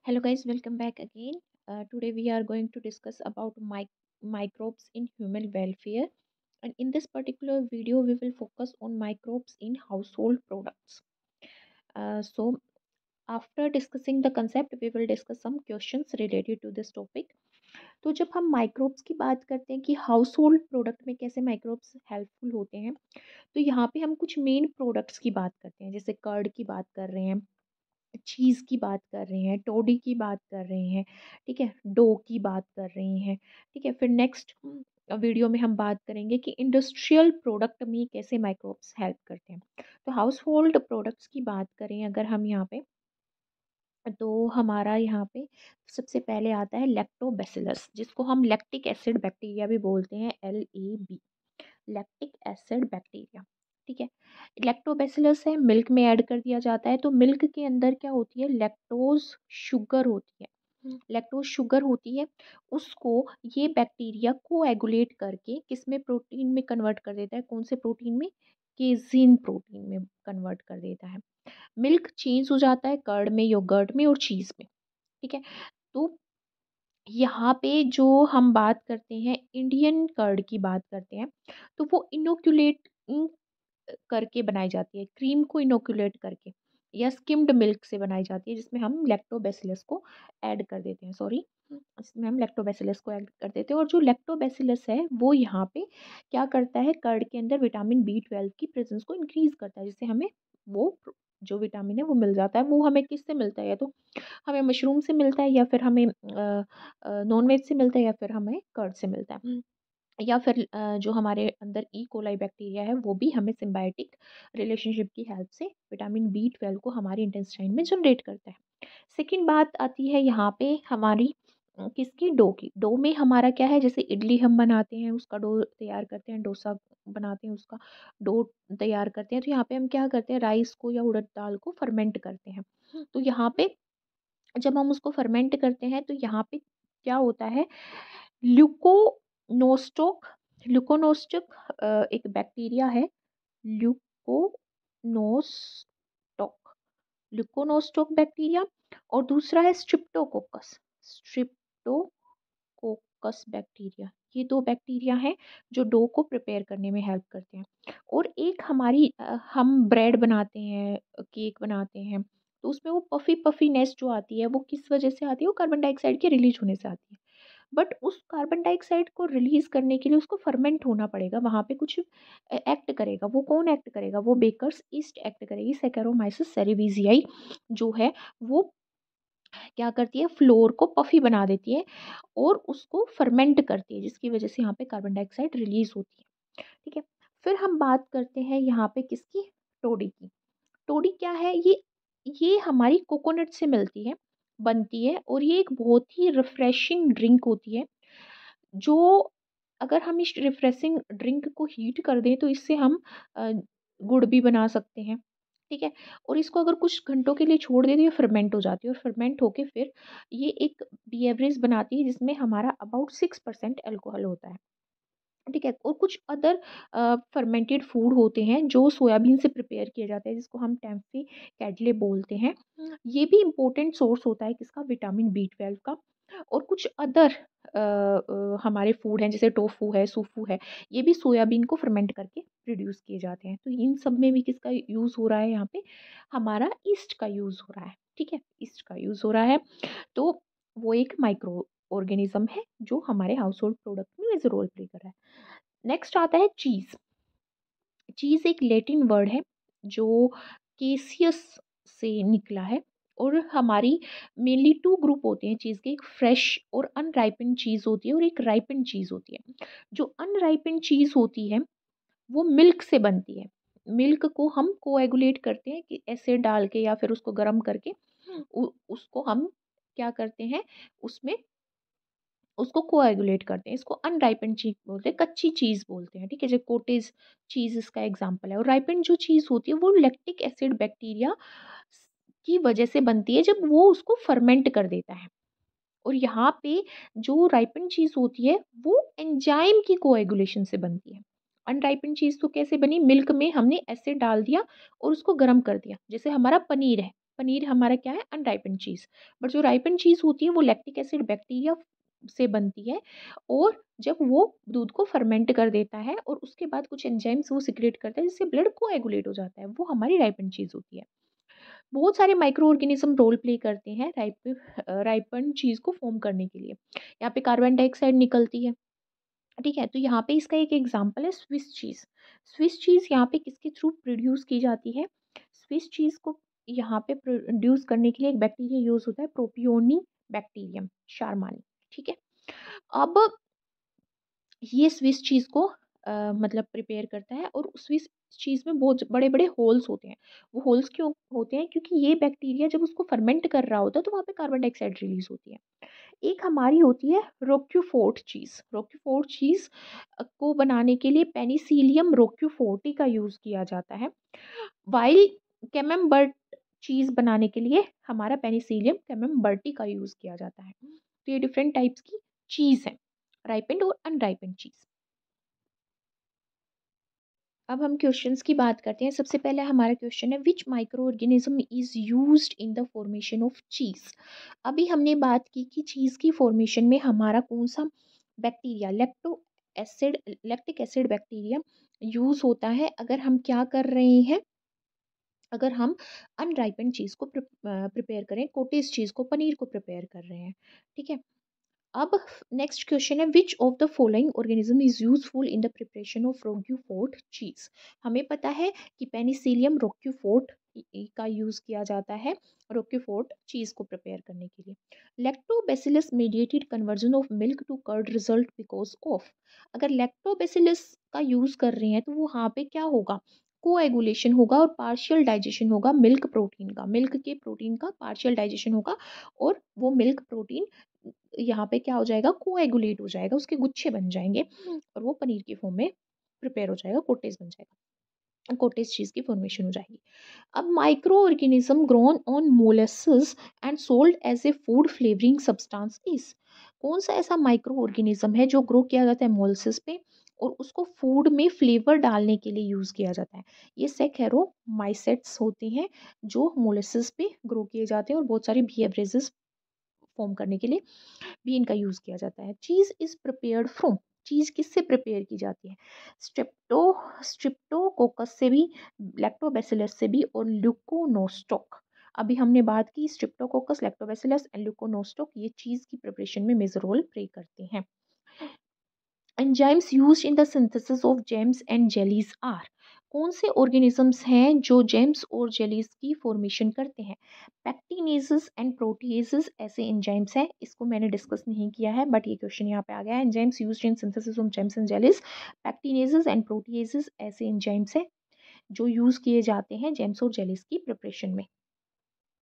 Hello guys, welcome back again. Today we are going to discuss about microbes in human welfare, and in this particular video we will focus on microbes in household products. So after discussing the concept we will discuss some questions related to this topic. तो जब हम microbes की बात करते हैं कि house hold product में कैसे माइक्रोब्स हेल्पफुल होते हैं, तो यहाँ पे हम कुछ मेन प्रोडक्ट्स की बात करते हैं, जैसे कर्ड की बात कर रहे हैं, चीज़ की बात कर रहे हैं, टोडी की बात कर रहे हैं, ठीक है? डो की बात कर रहे हैं, ठीक है? फिर नेक्स्ट वीडियो में हम बात करेंगे कि इंडस्ट्रियल प्रोडक्ट में कैसे माइक्रोब्स हेल्प करते हैं। तो हाउस होल्ड प्रोडक्ट्स की बात करें अगर हम यहाँ पे, तो हमारा यहाँ पे सबसे पहले आता है लैक्टोबैसिलस, जिसको हम लैक्टिक एसिड बैक्टीरिया भी बोलते हैं, LAB, लैक्टिक एसिड बैक्टीरिया, ठीक है? लैक्टोबैसिलस है, मिल्क में ऐड कर दिया जाता है, तो मिल्क के अंदर क्या होती है, लैक्टोज शुगर होती है। लैक्टोज शुगर होती है, उसको ये बैक्टीरिया कोएगुलेट करके किसमें, प्रोटीन में कन्वर्ट कर देता है। कौन से प्रोटीन में? केजीन प्रोटीन में कन्वर्ट कर देता है। मिल्क चेंज हो जाता है कर्ड में, योगर्ट में और चीज़ में, ठीक है? तो यहाँ पे जो हम बात करते हैं इंडियन कर्ड की बात करते हैं, तो वो इनोक्यूलेट करके बनाई जाती है, क्रीम को इनोक्यूलेट करके, या स्किम्ड मिल्क से बनाई जाती है, जिसमें हम लैक्टोबैसिलस को ऐड कर देते हैं, सॉरी, इसमें हम लैक्टोबैसिलस को ऐड कर देते हैं। और जो लैक्टोबैसिलस है वो यहाँ पे क्या करता है, कर्ड के अंदर विटामिन B12 की प्रेजेंस को इंक्रीज करता है, जिससे हमें वो जो विटामिन है वो मिल जाता है। वो हमें किससे मिलता है, या तो हमें मशरूम से मिलता है, या फिर हमें नॉन वेज से मिलता है, या फिर हमें कर्ड से मिलता है, या फिर जो हमारे अंदर ई कोलाई बैक्टीरिया है वो भी हमें सिम्बायोटिक रिलेशनशिप की हेल्प से विटामिन B12 को हमारे इंटेस्टाइन में जनरेट करता है। सेकंड बात आती है यहाँ पे हमारी किसकी, डो की। डो में हमारा क्या है, जैसे इडली हम बनाते हैं उसका डो तैयार करते हैं, डोसा बनाते हैं उसका डो तैयार करते हैं, तो यहाँ पे हम क्या करते हैं, राइस को या उड़द दाल को फर्मेंट करते हैं। तो यहाँ पे जब हम उसको फर्मेंट करते हैं तो यहाँ पे क्या होता है, ल्यूकोनोस्टोक, ल्यूकोनोस्टिक एक बैक्टीरिया है, ल्यूकोनोस्टोक, ल्यूकोनोस्टोक बैक्टीरिया, और दूसरा है स्ट्रिप्टोकोकस, स्ट्रिप्टोकोकस बैक्टीरिया। ये दो बैक्टीरिया हैं जो डो को प्रिपेयर करने में हेल्प करते हैं। और एक हमारी हम ब्रेड बनाते हैं, केक बनाते हैं, तो उसमें वो पफ़ी पफ़ीनेस जो आती है वो किस वजह से आती है, वो कार्बन डाइऑक्साइड के रिलीज होने से आती है। बट उस कार्बन डाइऑक्साइड को रिलीज़ करने के लिए उसको फर्मेंट होना पड़ेगा, वहाँ पे कुछ एक्ट करेगा। वो कौन एक्ट करेगा, वो बेकर्स ईस्ट एक्ट करेगी, सैकेरोमाइसिस सेरेविसियाई जो है वो क्या करती है, फ्लोर को पफ़ी बना देती है और उसको फर्मेंट करती है, जिसकी वजह से यहाँ पे कार्बन डाइऑक्साइड रिलीज़ होती है, ठीक है? फिर हम बात करते हैं यहाँ पे किसकी, टोडी की। टोडी क्या है, ये हमारी कोकोनट से मिलती है, बनती है, और ये एक बहुत ही रिफ्रेशिंग ड्रिंक होती है, जो अगर हम इस रिफ्रेशिंग ड्रिंक को हीट कर दें तो इससे हम अ, गुड़ भी बना सकते हैं, ठीक है? और इसको अगर कुछ घंटों के लिए छोड़ दें तो ये फर्मेंट हो जाती है, और फर्मेंट होके फिर ये एक बेवरेज बनाती है जिसमें हमारा अबाउट 6% अल्कोहल होता है, ठीक है? और कुछ अदर फर्मेंटेड फूड होते हैं जो सोयाबीन से प्रिपेयर किए जाते हैं, जिसको हम टेम्फे कैडले बोलते हैं। ये भी इम्पोर्टेंट सोर्स होता है किसका, विटामिन B12 का। और कुछ अदर हमारे फूड हैं, जैसे टोफू है, सूफू है, ये भी सोयाबीन को फर्मेंट करके प्रोड्यूस किए जाते हैं। तो इन सब में भी किसका यूज़ हो रहा है, यहाँ पे हमारा ईस्ट का यूज़ हो रहा है, ठीक है? ईस्ट का यूज़ हो रहा है। तो वो एक माइक्रो ऑर्गेनिज्म है जो हमारे हाउस होल्ड प्रोडक्ट में मेजर रोल प्ले कर रहा है। नेक्स्ट आता है चीज़। चीज़ एक लैटिन वर्ड है जो केसियस से निकला है, और हमारी मेनली टू ग्रुप होते हैं चीज़ के, एक फ्रेश और अनराइपेंड चीज़ होती है और एक राइपेंड चीज़ होती है। जो अनराइपेंड चीज़ होती है वो मिल्क से बनती है। मिल्क को हम कोएगुलेट करते हैं कि एसिड डाल के या फिर उसको गर्म करके उसको हम क्या करते हैं, उसमें उसको कोएगुलेट करते हैं। इसको अनराइपेंड चीज़ बोलते हैं, कच्ची चीज़ बोलते हैं, ठीक है? जैसे कॉटेज चीज़ इसका एग्जांपल है। और राइपेंड जो चीज़ होती है वो लैक्टिक एसिड बैक्टीरिया की वजह से बनती है, जब वो उसको फर्मेंट कर देता है। और यहाँ पे जो राइपेंड चीज़ होती है वो एंजाइम की कोएगुलेशन से बनती है। अनराइपेंड चीज़ तो कैसे बनी, मिल्क में हमने एसिड डाल दिया और उसको गर्म कर दिया, जैसे हमारा पनीर है। पनीर हमारा क्या है, अनराइपेंड चीज़। बट जो राइपेंड चीज़ होती है वो लैक्टिक एसिड बैक्टीरिया से बनती है, और जब वो दूध को फर्मेंट कर देता है और उसके बाद कुछ एंजाइम्स वो सिक्रेट करता है जिससे ब्लड कोएगुलेट हो जाता है, वो हमारी राइपेंड चीज़ होती है। बहुत सारे माइक्रो ऑर्गेनिज्म रोल प्ले करते हैं राइपन चीज़ को फॉर्म करने के लिए। यहाँ पे कार्बन डाइऑक्साइड निकलती है, ठीक है? तो यहाँ पे इसका एक एग्जांपल है स्विस चीज़। स्विस चीज़ यहाँ पे किसके थ्रू प्रोड्यूस की जाती है? स्विस चीज़ को यहाँ पे प्रोड्यूस करने के लिए एक बैक्टीरिया यूज़ होता है, प्रोपियोनी बैक्टीरियम शारमानी, ठीक है? अब ये स्विस चीज़ को मतलब प्रिपेयर करता है, और उस स्विस चीज़ में बहुत बड़े-बड़े होल्स होते हैं। वो होल्स क्यों होते हैं? क्योंकि ये बैक्टीरिया जब उसको फर्मेंट कर रहा होता है तो वहाँ पे कार्बन डाइऑक्साइड रिलीज़ होती है। एक हमारी होती है रोक्यूफोर्ट चीज़। रोक्यूफोर्ट चीज़ को बनाने के लिए पेनिसिलियम रोक्यूफोर्टी का यूज़ किया जाता है। व्हाइल कैमेम्बर्ट चीज़ बनाने के लिए हमारा पेनिसिलियम कैमेम्बर्टी का यूज़ किया जाता है। तो ये डिफरेंट टाइप्स की चीज़ है, राइपेंड और अनराइपेंड चीज़। अब हम क्वेश्चंस की बात करते हैं। सबसे पहले हमारा क्वेश्चन है, which micro organism is used in the formation of cheese. अभी हमने बात की कि चीज़ की फॉर्मेशन में हमारा कौन सा bacteria, lactic acid bacteria use होता है, अगर हम क्या कर रहे हैं, अगर हम अनराइपेंड चीज़ को प्रिपेयर करें, कोटेज चीज़ को, पनीर को प्रिपेयर कर रहे हैं, ठीक है? अब नेक्स्ट क्वेश्चन है, which of the following organism is useful in the preparation of Roquefort cheese. हमें पता है कि पेनिसिलियम रोक्यूफोर्ट का यूज किया जाता है रोक्यूफोर्ट चीज को प्रिपेयर करने के लिए। Lactobacillus mediated conversion of milk to curd result because of. अगर लैक्टोबैसिलस का यूज कर रहे हैं तो वो वहाँ पे क्या होगा, कोएगुलेशन होगा और पार्शियल डाइजेशन होगा मिल्क प्रोटीन का, मिल्क के प्रोटीन का पार्शियल डाइजेशन होगा, और वो मिल्क प्रोटीन यहाँ पे क्या हो जाएगा, कोएगुलेट हो जाएगा, उसके गुच्छे बन जाएंगे और वो पनीर के फॉर्म में प्रिपेयर हो जाएगा, कोटेज बन जाएगा, कोटेज चीज की फॉर्मेशन हो जाएगी। अब microorganism grown on molasses and sold as a food flavouring substance is. कौन सा ऐसा माइक्रो ऑर्गेनिज्म है जो ग्रो किया जाता है मोलसेस पे और उसको फूड में फ्लेवर डालने के लिए यूज किया जाता है? ये सेकेरोमाइसेट्स होते हैं जो मोलेसेस पे ग्रो किए जाते हैं और बहुत सारी बिहेवियर्स फॉर्म करने के लिए भी इनका यूज़ किया जाता है। चीज़ इज़ प्रिपेयर्ड फ्रॉम, चीज़ किससे प्रिपेयर की जाती है? स्ट्रेप्टोकोकस से भी, लैक्टोबैसिलस से भी, और ल्यूकोनोस्टॉक। अभी हमने बात की स्ट्रेप्टोकोकस, लैक्टोबैसिलस एंड ल्यूकोनोस्टॉक, ये चीज़ की प्रिपरेशन में मेजर रोल प्ले करते हैं। Enzymes used in the synthesis of jams and jellies are. कौन से ऑर्गेनिजम्स हैं जो जेम्स और जेलीज की फॉर्मेशन करते हैं? पैक्टिनेजेस एंड प्रोटीएजेस ऐसे एंजाइम्स हैं, इसको मैंने डिस्कस नहीं किया है बट ये क्वेश्चन यहाँ पे आ गया है। Enzymes used in synthesis of jams and jellies, pectinases and proteases ऐसे एंजाइम्स हैं जो यूज किए जाते हैं जेम्स और जेलीज की प्रिपरेशन में।